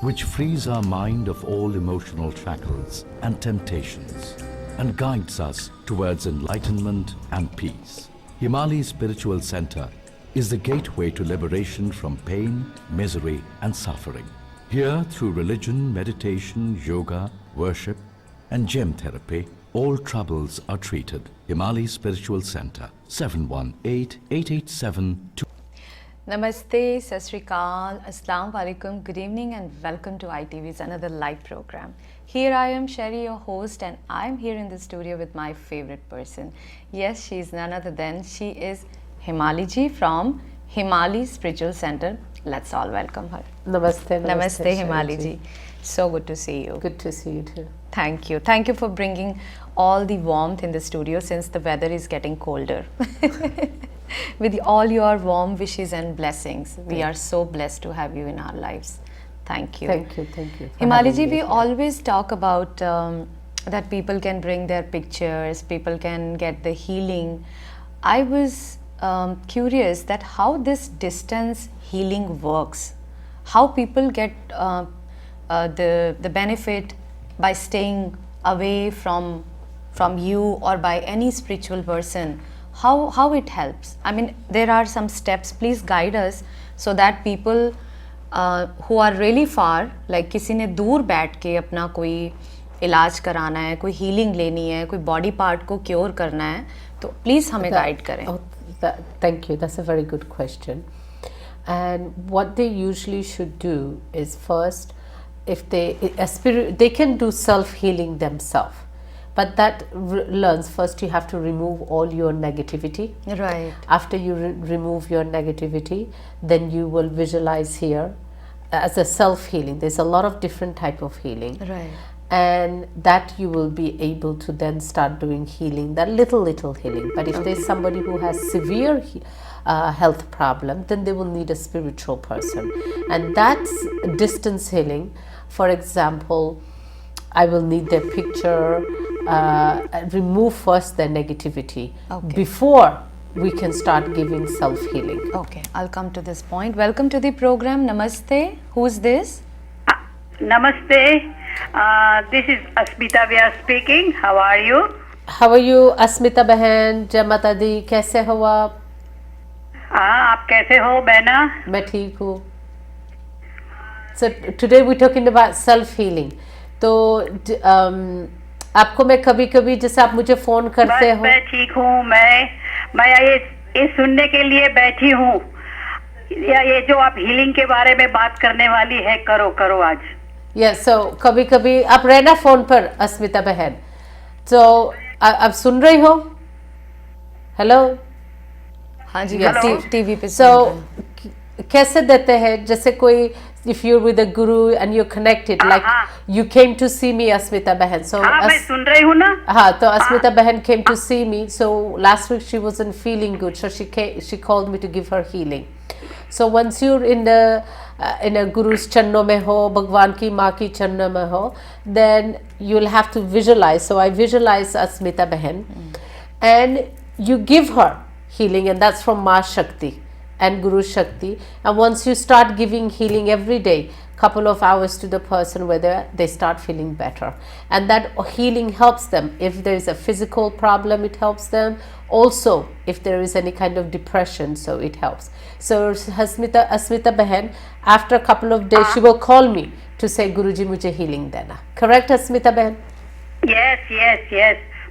which frees our mind of all emotional shackles and temptations and guides us towards enlightenment and peace. Himali Spiritual Center is the gateway to liberation from pain, misery and suffering. Here, through religion, meditation, yoga, worship and gem therapy, all troubles are treated. Himali Spiritual Center, 718-887-2. Namaste, Sat Sri Akal, Assalamu Alaikum, good evening and welcome to ITV's another live program. Here I am, Sherry, your host, and I'm here in the studio with my favorite person. Yes, she is none other than, she is Himali ji from Himali Spiritual Center. Let's all welcome her. Namaste. Namaste, Himali ji. So good to see you. Good to see you too. Thank you. Thank you for bringing all the warmth in the studio since the weather is getting colder. With all your warm wishes and blessings, we are so blessed to have you in our lives. Thank you. Thank you. Himali ji, we always talk about that people can bring their pictures, people can get the healing. I was curious that how this distance healing works, how people get the benefit by staying away from you or by any spiritual person. How it helps? I mean, there are some steps. Please guide us so that people who are really far, like किसी ने दूर बैठ के अपना कोई इलाज कराना है, कोई healing लेनी है, कोई body part को cure करना है, तो please हमें guide करें. Thank you. That's a very good question. And what they usually should do is first, if they can do self-healing themselves. But that learns first you have to remove all your negativity. Right. After you remove your negativity, then you will visualize here as a self-healing. There's a lot of different type of healing. Right. And that you will be able to then start doing healing, that little healing. But if there's somebody who has severe health problem, then they will need a spiritual person. And that's distance healing. For example, I will need their picture, remove first their negativity before we can start giving self-healing. Okay, I'll come to this point. Welcome to the program. Namaste. Who's this? Namaste. This is Asmita Vyas speaking. How are you? How are you, Asmita Behan? Jai Mata Di. कैसे हो आप? आप कैसे हो बहना? मैं ठीक हूँ. So today we're talking about self-healing. तो आपको मैं कभी-कभी जैसे आप मुझे फोन करते हो. मैं ठीक हूँ. मैं ये सुनने के लिए बैठी हूँ. ये जो आप हीलिंग के बारे में बात करने वाली है, करो आज. Yes, so कभी-कभी आप रहना फोन पर अस्मिता बहन. तो आप सुन रही हो? हेलो. हाँ जी, टीवी पे. So कैसे देते हैं जैसे कोई if you're with a guru and you're connected, like you came to see me, Asmita Behan. So मैं सुन रही हूँ ना. हाँ, तो Asmita Behan came to see me. So last week she wasn't feeling good, so she called me to give her healing. So once you're in a guru's चरणों में हो, भगवान की माँ की चरणों में हो, then you'll have to visualize. So I visualize Asmita Behan, and you give her healing, and that's from Ma Shakti and Guru Shakti. And once you start giving healing every day, couple of hours to the person, whether they start feeling better, and that healing helps them. If there is a physical problem, it helps them. Also, if there is any kind of depression, so it helps. So Asmita Behan, after a couple of days, she will call me to say, Guruji, मुझे healing देना. Correct, Asmita Behan? Yes.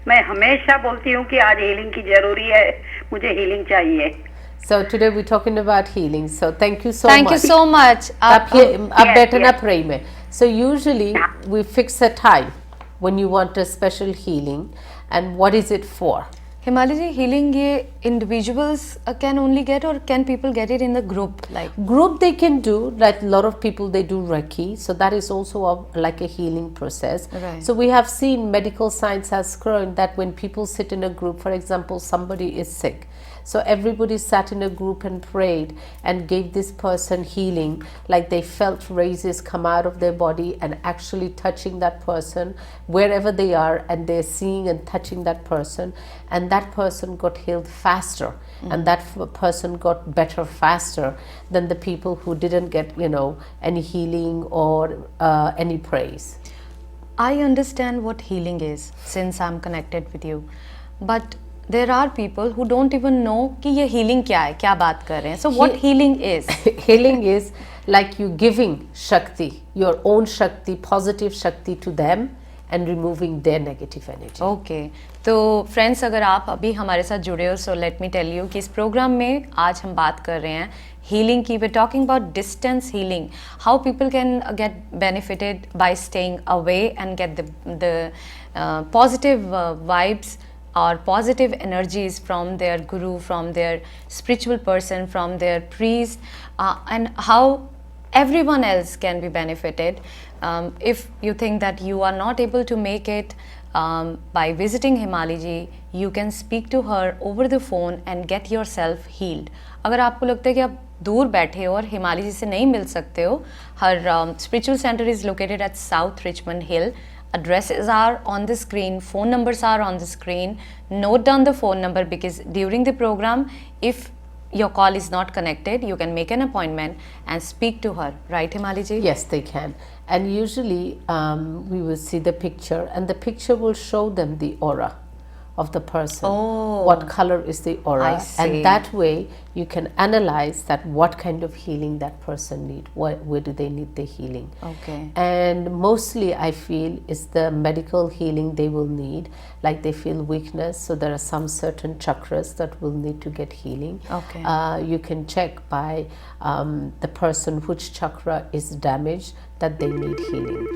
मैं हमेशा बोलती हूँ कि आज healing की जरूरी है. मुझे हीलिंग चाहिए. So today we're talking about healing. So thank you so much. Thank you so much. आप बैठे ना pray में. So usually we fix a time when you want a special healing, and what is it for? Himali ji, healing ये individuals can only get, or can people get it in the group? Like group they can do, like a lot of people they do Reiki, so that is also like a healing process. Right. So we have seen medical science has grown that when people sit in a group, for example, somebody is sick, So everybody sat in a group and prayed and gave this person healing, like they felt raises come out of their body and actually touching that person wherever they are, and they're seeing and touching that person, and that person got healed faster, and that person got better faster than the people who didn't get, any healing or any praise. I understand what healing is since I'm connected with you, but there are people who don't even know कि ये healing क्या है, क्या बात कर रहे हैं. So what healing is? Healing is like you giving Shakti, your own Shakti, positive Shakti to them and removing their negative energy. Okay. तो फ्रेंड्स, अगर आप अभी हमारे साथ जुड़े हो, so let me tell you कि इस प्रोग्राम में आज हम बात कर रहे हैं हीलिंग की. We talking about distance healing, how people can get benefited by staying away and get the positive vibes or positive energies from their guru, from their spiritual person, from their priest, and how everyone else can be benefited. If you think that you are not able to make it by visiting Himali ji, you can speak to her over the phone and get yourself healed. अगर आपको लगता है कि आप दूर बैठे हो और हिमाली जी से नहीं मिल सकते हो, her spiritual center is located at South Richmond Hill. Addresses are on the screen, phone numbers are on the screen. Note down the phone number, because during the program, if your call is not connected, you can make an appointment and speak to her. Right, Himali ji? Yes, they can. And usually we will see the picture, and the picture will show them the aura of the person. Oh. What color is the aura? I see. And that way you can analyze that what kind of healing that person need, where do they need the healing. Okay. And mostly I feel is the medical healing they will need, like they feel weakness, so there are some certain chakras that will need to get healing. Okay. You can check by the person which chakra is damaged that they need healing.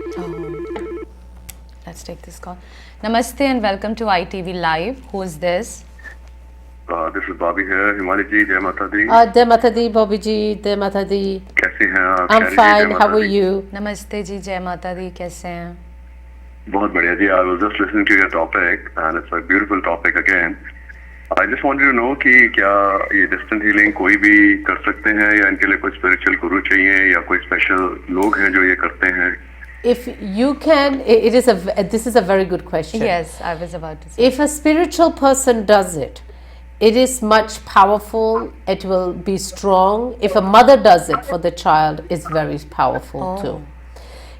Let's take this call. Namaste and welcome to ITV Live. Who is this? This is Bobby here. Himali ji, Jai Mata Di. Jai Mata Di, Bobby ji, Jai Mata Di. कैसे हैं आप? I'm Shari ji, fine. Jai How Mata are Di. you? Namaste ji, Jai Mata Di. कैसे हैं? बहुत बढ़िया जी. I was just listening to your topic and it's a beautiful topic again. I just wanted to know कि क्या ये distant healing कोई भी कर सकते हैं या इनके लिए कोई spiritual guru चाहिए या कोई special लोग हैं जो ये करते हैं? If you can, this is a very good question. Yes, I was about to say. If a spiritual person does it, it is much powerful, it will be strong. If a mother does it for the child, it's very powerful too.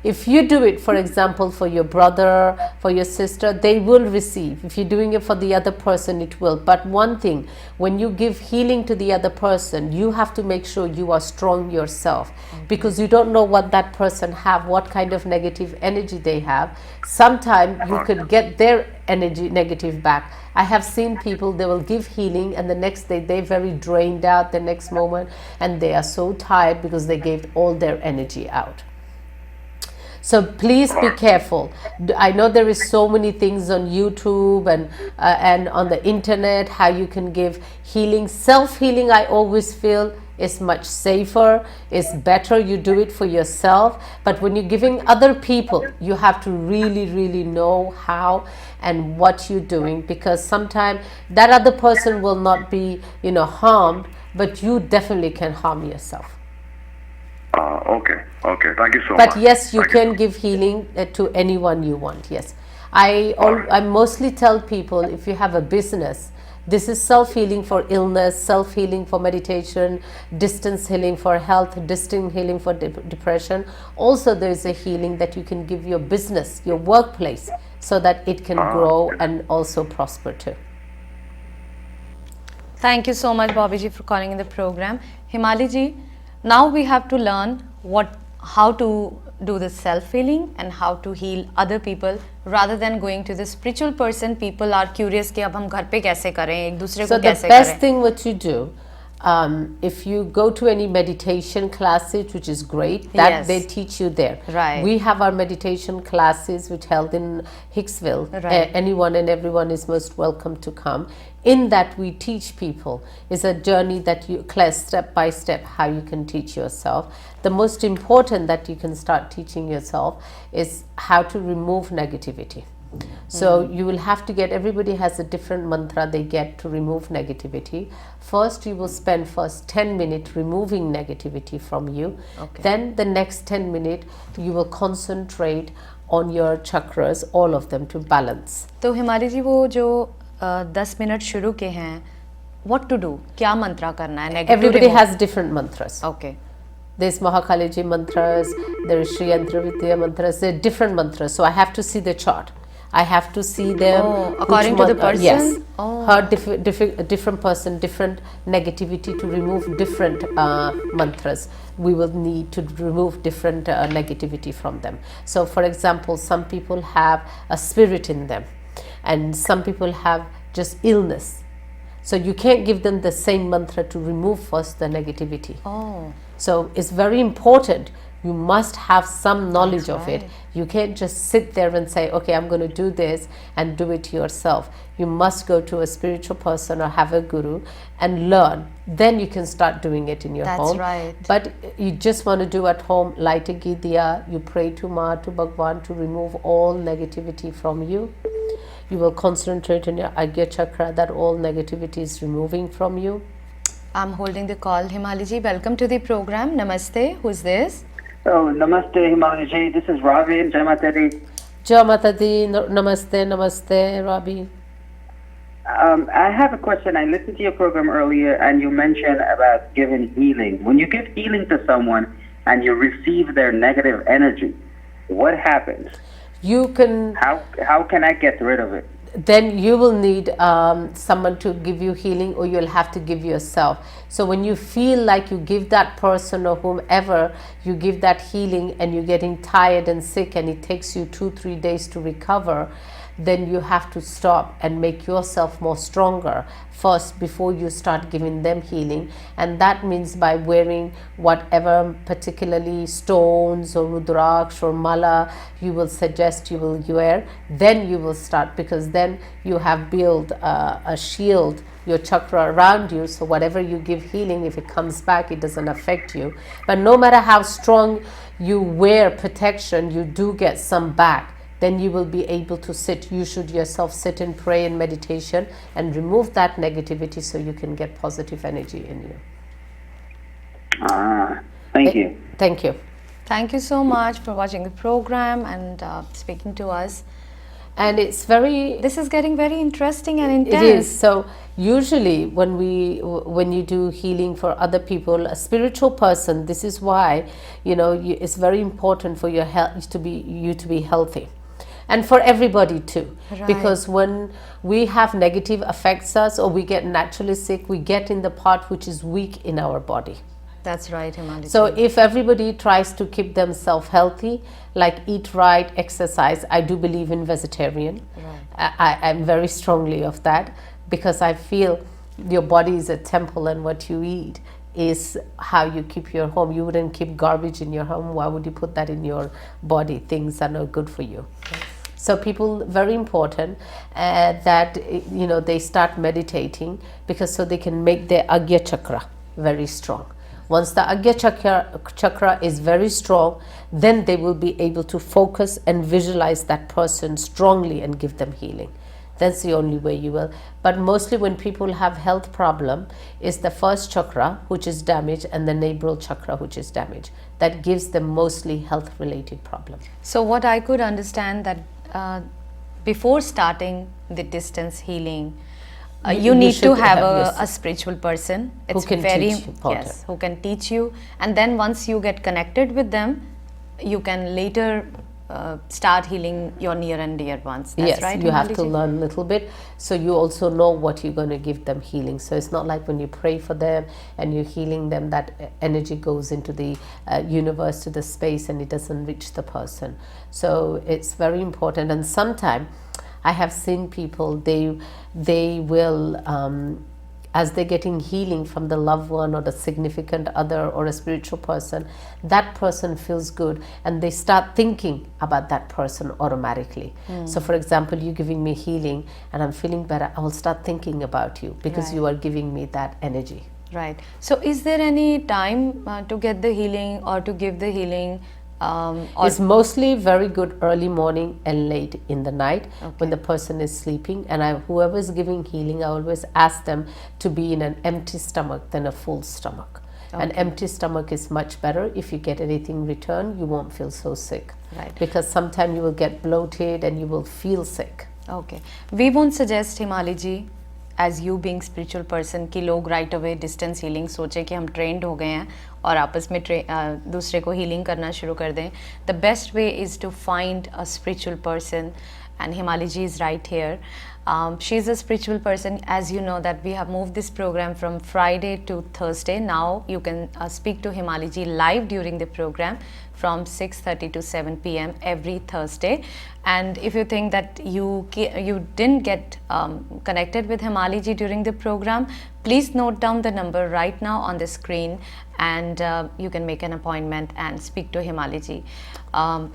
If you do it, for example, for your brother, for your sister, they will receive. If you're doing it for the other person, it will. But one thing, when you give healing to the other person, you have to make sure you are strong yourself, because you don't know what that person have, what kind of negative energy they have. Sometimes you could get their energy negative back. I have seen people, they will give healing and the next day they're very drained out the next moment, and they are so tired because they gave all their energy out. So please be careful. I know there is so many things on YouTube and on the internet how you can give healing. Self-healing, I always feel, is much safer. It's better you do it for yourself. But when you're giving other people, you have to really know how and what you're doing, because sometimes that other person will not be, harmed, but you definitely can harm yourself. Okay. Thank you so much. But yes, you Thank can give healing to anyone you want. Yes, I mostly tell people, if you have a business, this is self-healing for illness, self-healing for meditation, distance healing for health, distance healing for depression. Also, there is a healing that you can give your business, your workplace, so that it can grow and also prosper too. Thank you so much, Bobby ji, for calling in the program. Himali ji, now we have to learn how to do the self-healing and how to heal other people, rather than going to the spiritual person. People are curious कि अब हम घर पे कैसे करें, एक दूसरे को कैसे करें. So the best thing what you do, if you go to any meditation classes, which is great, that Yes. they teach you there. Right. We have our meditation classes which held in Hicksville. Right. Anyone and everyone is most welcome to come. In that we teach people. It's a journey that you step by step how you can teach yourself. The most important that you can start teaching yourself is how to remove negativity. So you will have to get, everybody has a different mantra they get to remove negativity. First, you will spend first 10 minutes removing negativity from you. Okay. Then the next 10 minutes, you will concentrate on your chakras, all of them, to balance. तो हिमाली जी वो जो 10 minute शुरू के हैं, what to do? क्या मंत्रा करना है? Everybody has different mantras. Okay. There's Mahakaliji mantras, there is Shri Yantravitya mantras, there are different mantras. So I have to see the chart. I have to see them. Oh, according to the person? Yes. Oh. Her different person, different negativity, to remove different mantras. We will need to remove different negativity from them. So for example, some people have a spirit in them and some people have just illness. So you can't give them the same mantra to remove first the negativity. Oh. So it's very important. You must have some knowledge of it. You can't just sit there and say, okay, I'm going to do this and do it yourself. You must go to a spiritual person or have a guru and learn. Then you can start doing it in your home. That's right. But you just want to do at home, light a ghee diya, you pray to Ma, to Bhagwan, to remove all negativity from you. You will concentrate on your Agya chakra, that all negativity is removing from you. I'm holding the call. Himali ji, welcome to the program. Namaste. Who's this? Oh, namaste, Himali ji. This is Ravi in Jai Mata Di. Jai Mata Di. Namaste, namaste, Ravi. I have a question. I listened to your program earlier and you mentioned about giving healing. When you give healing to someone and you receive their negative energy, what happens? You can... How can I get rid of it? Then you will need someone to give you healing, or you'll have to give yourself. So when you feel like you give that person or whomever, you give that healing and you're getting tired and sick and it takes you 2-3 days to recover, then you have to stop and make yourself more stronger first before you start giving them healing. And that means by wearing whatever, particularly stones or rudraksh or mala you will suggest you will wear. Then you will start, because then you have built a shield, your chakra around you, so whatever you give healing, if it comes back, it doesn't affect you. But no matter how strong you wear protection, you do get some back. Then you will be able to sit. You should yourself sit and pray in meditation and remove that negativity so you can get positive energy in you. Thank you. Thank you. Thank you so much for watching the program and speaking to us. And it's very... This is getting very interesting and intense. It is. So usually when you do healing for other people, a spiritual person, this is why, it's very important for your health to be healthy. And for everybody too. Right. Because when we have negative affects us or we get naturally sick, we get in the part which is weak in our body. That's right, Himali. So if everybody tries to keep themselves healthy, like eat right, exercise, I do believe in vegetarian. Right. I'm very strongly of that, because I feel your body is a temple and what you eat is how you keep your home. You wouldn't keep garbage in your home. Why would you put that in your body? Things are not good for you. Yes. So people, very important that they start meditating, because so they can make their Agya chakra very strong. Once the Agya chakra is very strong, then they will be able to focus and visualize that person strongly and give them healing. That's the only way you will. But mostly when people have health problem, is the first chakra which is damaged and the neighboral chakra which is damaged. That gives them mostly health related problem. So what I could understand that before starting the distance healing, you need to have a spiritual person. It's who can very teach you, yes, who can teach you, and then once you get connected with them, you can later start healing your near and dear ones. That's yes, right, you have to Himali ji? learn a little bit, so you also know what you're going to give them healing. So it's not like when you pray for them and you're healing them, that energy goes into the universe, to the space, and it doesn't reach the person. So it's very important. And sometimes I have seen people, they will as they're getting healing from the loved one or the significant other or a spiritual person, that person feels good and they start thinking about that person automatically. So for example, you're giving me healing and I'm feeling better, I will start thinking about you because Right. you are giving me that energy. Right. So is there any time to get the healing or to give the healing or It's mostly very good early morning and late in the night when the person is sleeping. And whoever is giving healing, I always ask them to be in an empty stomach than a full stomach. An empty stomach is much better. If you get anything returned, you won't feel so sick. Right. Because sometimes you will get bloated and you will feel sick. Okay. We won't suggest Himali ji, as you being spiritual person, कि लोग right away distance healing सोचे कि हम trained हो गए हैं और आपस में दूसरे को healing करना शुरू कर दें. The best way is to find a spiritual person, and Himali ji is right here. She is a spiritual person. As you know that we have moved this program from Friday to Thursday. Now you can speak to Himali ji live during the program from 6:30 to 7 p.m. every Thursday. And if you think that you didn't get connected with Himali ji during the program, please note down the number right now on the screen, and you can make an appointment and speak to Himali ji.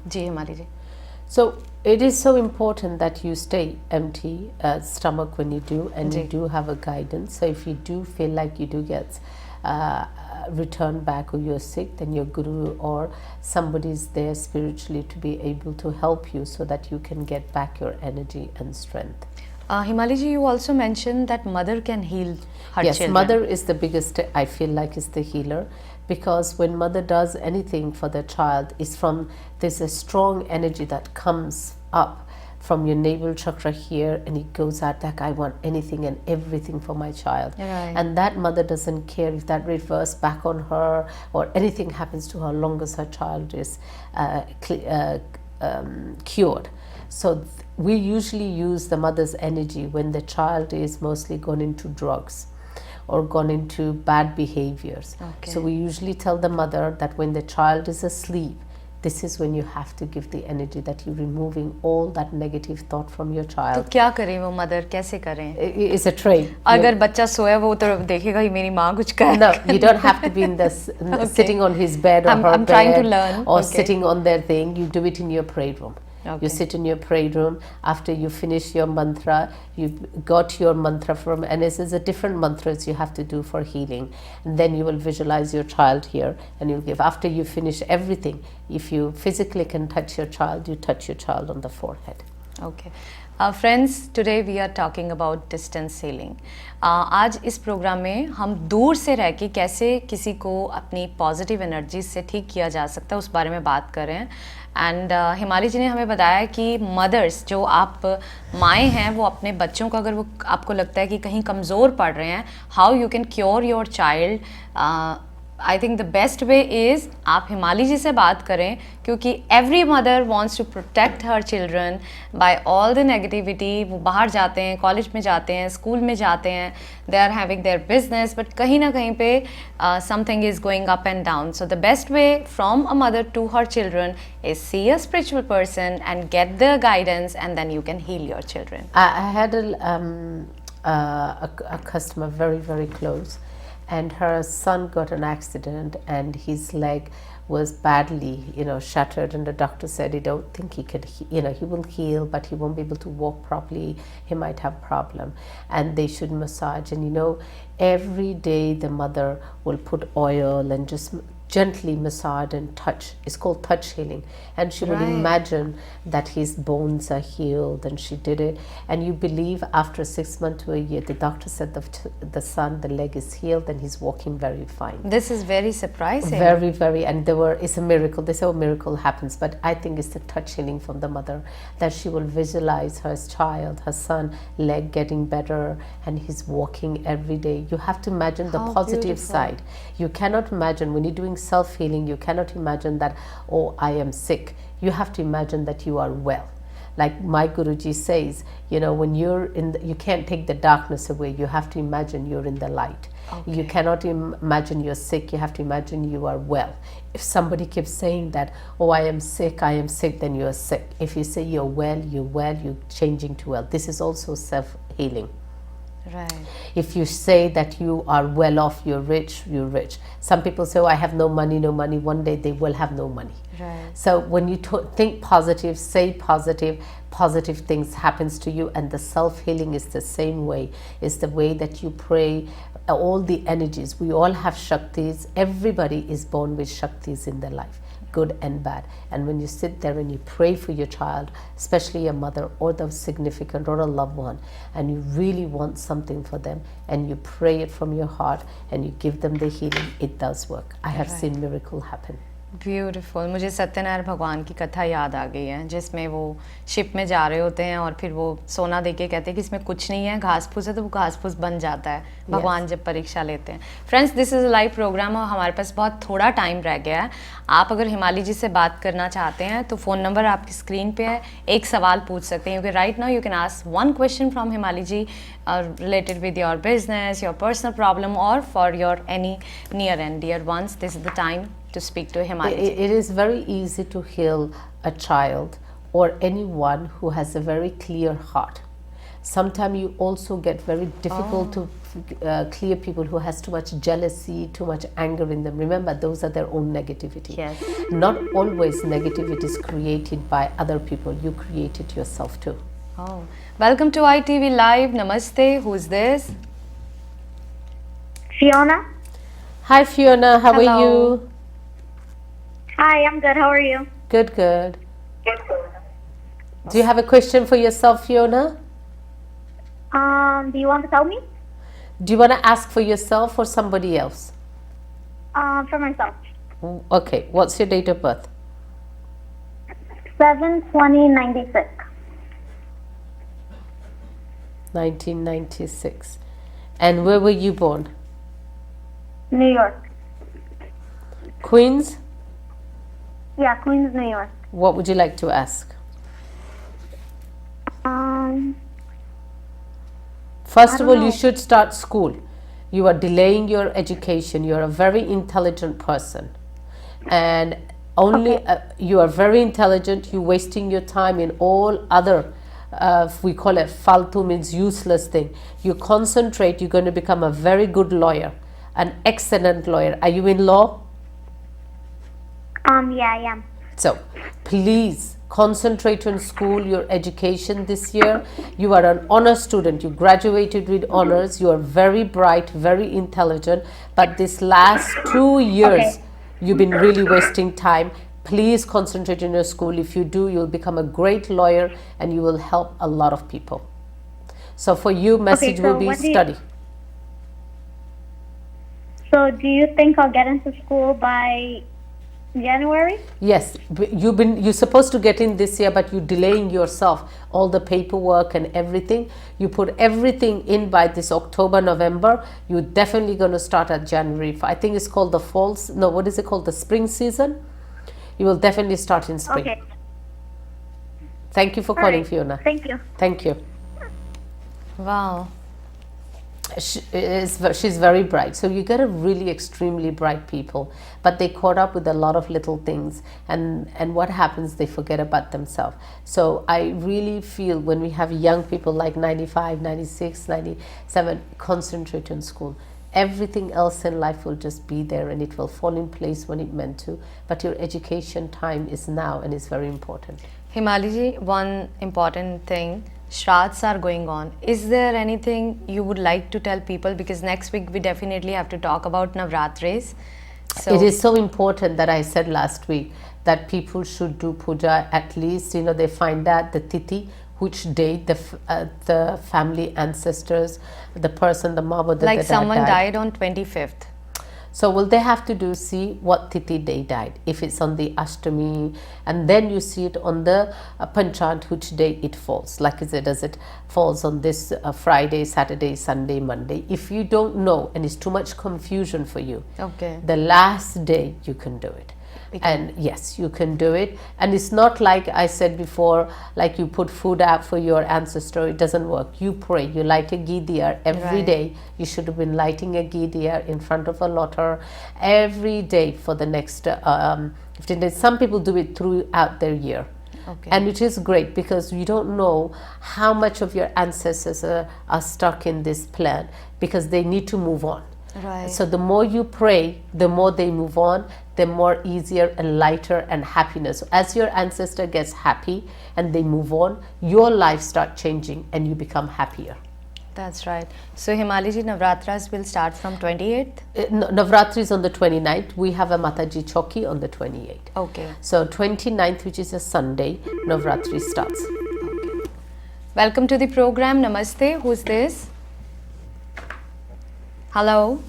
Ji Himali ji. So it is so important that you stay empty stomach when you do, and you do have a guidance. So if you do feel like you do get return back or you're sick, then your guru or somebody is there spiritually to be able to help you so that you can get back your energy and strength. Himali ji, you also mentioned that mother can heal her yes, children. Mother is the biggest, I feel like, is the healer, because when mother does anything for the child, there's a strong energy that comes up from your navel chakra here, and it goes out like, I want anything and everything for my child. Right. And that mother doesn't care if that reverse back on her or anything happens to her, long as her child is cured. So we usually use the mother's energy when the child is mostly gone into drugs or gone into bad behaviors. Okay. So we usually tell the mother that when the child is asleep, this is when you have to give the energy, that you're removing all that negative thought from your तो child. क्या करें वो mother, कैसे करें? It's a train. अगर बच्चा सोया वो तो देखेगा ही मेरी माँ कुछ कर. No, you don't have to be in this sitting on his bed or her I'm bed trying to learn. or Okay. sitting on their thing. You do it in your prayer room. Okay. You sit in your prayer room. After you finish your mantra, you got your mantra from, and this is a different mantras you have to do for healing. And then you will visualize your child here, and you'll give. After you finish everything, if you physically can touch your child, you touch your child on the forehead. Okay. Friends, today we are talking about distance healing. आज इस programme में हम दूर से रह के कैसे किसी को अपनी पॉजिटिव एनर्जी से ठीक किया जा सकता है उस बारे में बात कर रहे हैं. एंड हिमाली जी ने हमें बताया कि मदर्स, जो आप माएँ हैं, वो अपने बच्चों को अगर वो आपको लगता है कि कहीं कमज़ोर पड़ रहे हैं, how you can cure your child. I think the best way is आप हिमाली जी से बात करें, क्योंकि every mother wants to protect her children by all the negativity. वो बाहर जाते हैं, कॉलेज में जाते हैं, स्कूल में जाते हैं, they are having their business, but कहीं ना कहीं पे something is going up and down. So the best way from a mother to her children is see a spiritual person and get the guidance, and then you can heal your children. I had a customer very, very close, and her son got an accident and his leg was badly, shattered, and the doctor said he don't think he could, he will heal, but he won't be able to walk properly. He might have problem, and they should massage. And every day the mother will put oil and just gently massage and touch. It's called touch healing, and she would imagine that his bones are healed, and she did it. And you believe after 6 months to a year, the doctor said the son, the leg is healed and he's walking very fine. This is very surprising. Very, very. And it's a miracle. They say a miracle happens, but I think it's the touch healing from the mother, that she will visualize her child, her son, leg getting better, and he's walking every day. You have to imagine the positive side. You cannot imagine when you're doing self-healing, you cannot imagine that, oh, I am sick. You have to imagine that you are well. Like my Guruji says, when you're you can't take the darkness away. You have to imagine you're in the light. Okay. You cannot imagine you're sick. You have to imagine you are well. If somebody keeps saying that, oh, I am sick, then you're sick. If you say you're well, you're changing to well. This is also self-healing. Right. If you say that you are well off, you're rich. Some people say, oh, I have no money. One day they will have no money. Right. So when you think positive, say positive things happens to you. And the self-healing is the same way. It's the way that you pray, all the energies. We all have Shaktis. Everybody is born with Shaktis in their life. good and bad. And when you sit there and you pray for your child, especially your mother or the significant or a loved one, and you really want something for them, and you pray it from your heart and you give them the healing, it does work. I have seen miracle happen. Beautiful. मुझे सत्यनारायण भगवान की कथा याद आ गई है, जिसमें वो ship में जा रहे होते हैं और फिर वो सोना दे के कहते हैं कि इसमें कुछ नहीं है, घास फूस है, तो वो घास फूस बन जाता है भगवान जब परीक्षा लेते हैं. Friends, this is a live programme और हमारे पास बहुत थोड़ा टाइम रह गया है. आप अगर हिमाली जी से बात करना चाहते हैं तो फ़ोन नंबर आपकी स्क्रीन पे है. एक सवाल पूछ सकते हैं. Right now you can ask one question from हिमाली जी related with your business, your personal problem, or for your any near and dear ones. This is the time to speak to Himali. It is very easy to heal a child or anyone who has a very clear heart. Sometimes you also get very difficult to clear people who has too much jealousy, too much anger in them. Remember, those are their own negativity. Yes. Not always negativity is created by other people. You create it yourself too. Oh, welcome to ITV Live. Namaste. Who's this? Fiona. Hi Fiona, how Hello. are you? Hi, I'm good. How are you? Good, good. Do you have a question for yourself, Fiona? Do you want to tell me? Do you want to ask for yourself or somebody else? For myself. Okay, what's your date of birth? 7/20/96. 1996. And where were you born? New York. Queens? Yeah, Queens, New York. What would you like to ask? First of all, you should start school. You are delaying your education. You are a very intelligent person. And only you are very intelligent. You're wasting your time in all other we call it faltu, means useless thing. You concentrate, you're going to become a very good lawyer, an excellent lawyer. Are you in law? Yeah, I am. So please concentrate on school, your education this year. You are an honor student. You graduated with honors. You are very bright, very intelligent. But this last 2 years, you've been really wasting time. Please concentrate on your school. If you do, you'll become a great lawyer and you will help a lot of people. So for you, message will be study. So do you think I'll get into school by January? Yes, you're supposed to get in this year, but you're delaying yourself. All the paperwork and everything. You put everything in by this October, November. You're definitely going to start at January. I think it's called the fall. No, what is it called? The spring season. You will definitely start in spring. Okay. Thank you for calling, right. Fiona. Thank you. Thank you. Wow. She's very bright. So you get a really extremely bright people, but they caught up with a lot of little things, and what happens, they forget about themselves. So I really feel when we have young people like 95, 96, 97, concentrate on school. Everything else in life will just be there and it will fall in place when it meant to, but your education time is now and it's very important. Himali ji, one important thing, Shraddhs are going on. Is there anything you would like to tell people? Because next week we definitely have to talk about Navratris. So it is so important that I said last week that people should do puja at least, they find out the tithi, which day the family ancestors, the person, the mom or the like dad someone died on 25th. So will they have to see what tithi they died, if it's on the Ashtami, and then you see it on the Panchant, which day it falls. Like I said, does it falls on this Friday, Saturday, Sunday, Monday. If you don't know and it's too much confusion for you, Okay. the last day you can do it. And yes, you can do it. And it's not like I said before, like you put food out for your ancestor. It doesn't work. You pray. You light a ghee diyar every day. You should have been lighting a ghee diyar in front of a lotus every day for the next 15 days. Some people do it throughout their year. Okay. And it is great because you don't know how much of your ancestors are stuck in this plan because they need to move on. Right. So the more you pray, the more they move on, the more easier and lighter and happiness. As your ancestor gets happy and they move on, your life starts changing and you become happier. That's right. So Himali ji, Navratras will start from 28th? Navratri is on the 29th. We have a Mataji Chowki on the 28th. Okay. So 29th, which is a Sunday, Navratri starts. Welcome to the program. Namaste. Who's this? Hello.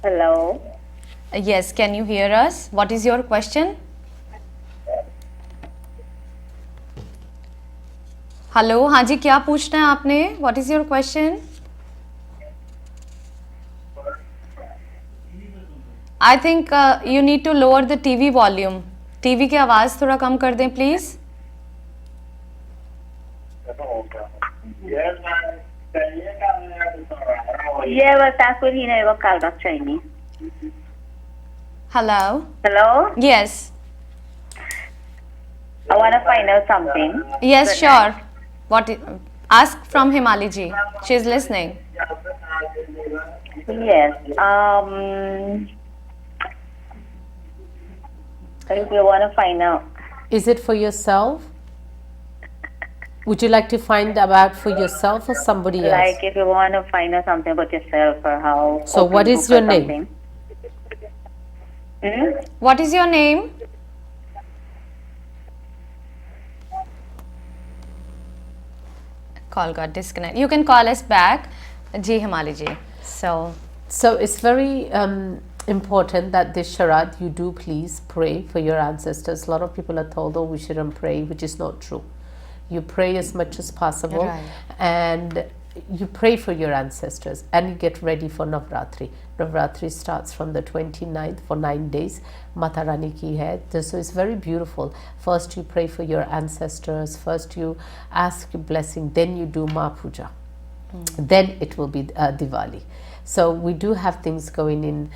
Hello. Yes, can you hear us? What is your question? Hello, हाँ जी, क्या पूछना है आपने? What is your question? I think you need to lower the TV volume. TV की आवाज़ थोड़ा कम कर दें, please. Yeah, but that's what he never called us Chinese. Hello. Hello? Yes. I want to find out something. Yes, sure. What? Ask from Himali ji. She's listening. Yes. If you want to find out. Is it for yourself? Would you like to find out for yourself or somebody else? Like if you want to find out something about yourself or how. So what is your name? What is your name? Call got disconnected. You can call us back. Ji Himali ji. So it's very important that this charad you do please pray for your ancestors. A lot of people are told, oh, we shouldn't pray, which is not true. You pray as much as possible, right, and you pray for your ancestors, and you get ready for Navratri. Navratri starts from the 29th for 9 days. Mata Rani ki hai. So it's very beautiful. First you pray for your ancestors, first you ask your blessing, then you do Ma Puja. Then it will be Diwali. So we do have things going in,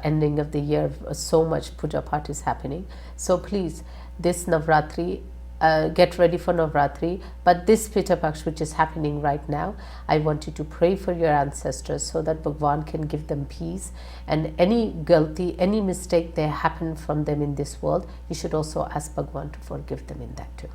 ending of the year, so much puja part is happening. So please, this Navratri, get ready for Navratri, but this Pita Paksh which is happening right now, I want you to pray for your ancestors so that Bhagwan can give them peace, and any guilty, any mistake they happen from them in this world, you should also ask Bhagwan to forgive them in that too.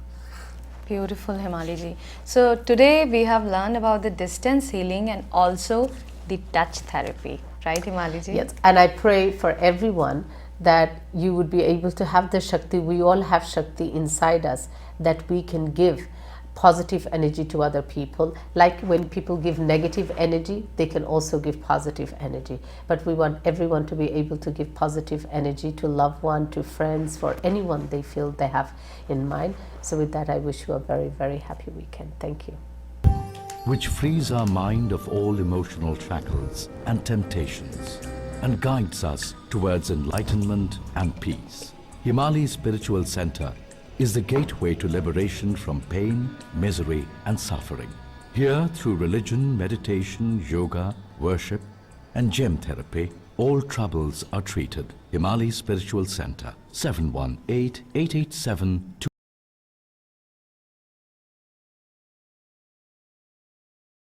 beautiful, Himali ji. So today we have learned about the distance healing and also the touch therapy, right, Himali ji? Yes, and I pray for everyone that you would be able to have the Shakti. We all have Shakti inside us that we can give positive energy to other people. Like when people give negative energy, they can also give positive energy. But we want everyone to be able to give positive energy to loved one, to friends, for anyone they feel they have in mind. So with that, I wish you a very, very happy weekend. Thank you. Which frees our mind of all emotional shackles and temptations and guides us towards enlightenment and peace. Himali Spiritual Center is the gateway to liberation from pain, misery and suffering. Here, through religion, meditation, yoga, worship and gem therapy, all troubles are treated. Himali Spiritual Center, 718-887-2